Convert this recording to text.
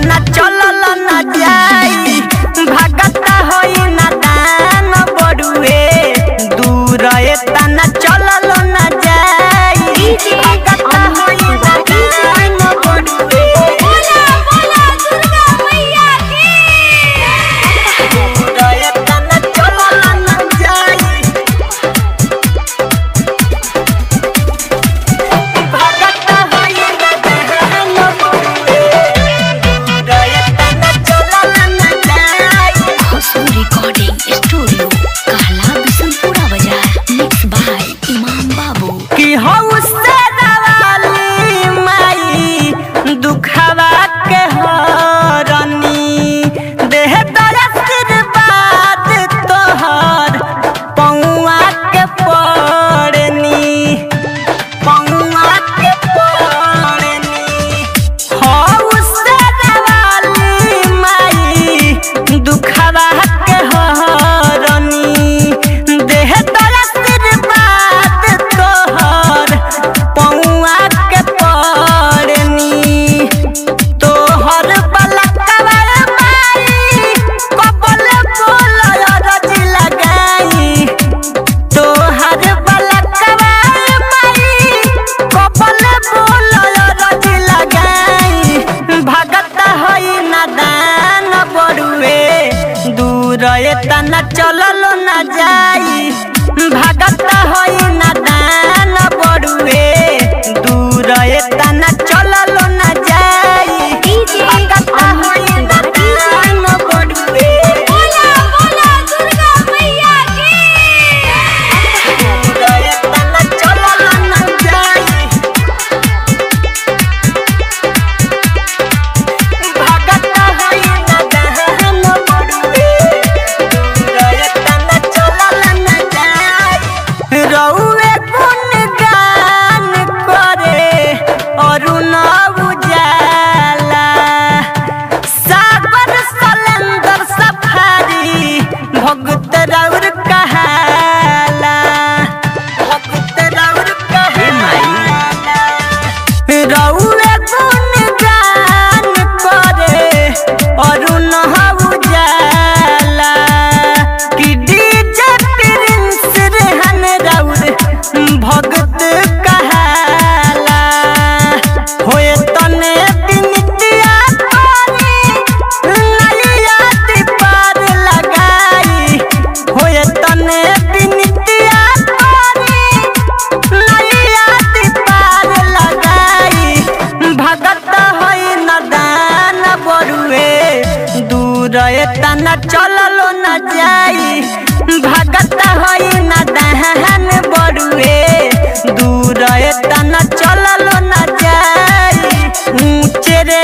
तना चलल न जाई भगता होई ना दान बड़ुए दूर तना चलल न जाई भगता होई ना दान बड़ुए बोला बोला दुर्गा मैया की दूर तना चलल न जाई भगता होई ना दान बड़ुए दूर तना चलल न जाई खुशबू रिकॉर्डिंग स्टूडियो कहला बिशनपुरा बाजार मिक्स बाय इमाम बाबू कि हौसे दवाली माई दुखवा के हरनी देह आशीर्वाद तोहर पौआ के पड़नी पौआ के पड़नी हौसे दवाली माई दुखवा के हरनी देह आशीर्वाद तोहर पौआ के पड़नी तोहर बलकवा माई कबल बोल रज लगाई तोहर बलकवा माई कबल बोल रज लगाई भगत होई ना दान बड़ुए दूर तना चलल न जाई भगत होई ना दान बड़ुए दूर तना चलल न जाई भगत होई ना दान बड़ुए बोला बोला दुर्गा मैया की दूर तना चलल न जाई भगत होई ना दान बड़ुए दूर तना चलल न जाई रउए गुणगान करे अरुण उजाला सागर सलेंदर सफारी भगत रउर कहाला भगत रउर कहाला रउए गुणगान करे अरुण उजाला कि डीजे प्रिंस रहन रउर भगत कहाला होए तने बिनतिया पानी नैया दीपार लगाई होए तने बिनतिया पानी नैया दीपार लगाई भगत होई न दान बड़ुए दूर तना चलल न जाई भगत होई न दान बड़ुए दूर तना चलल न जाई ऊंचे रे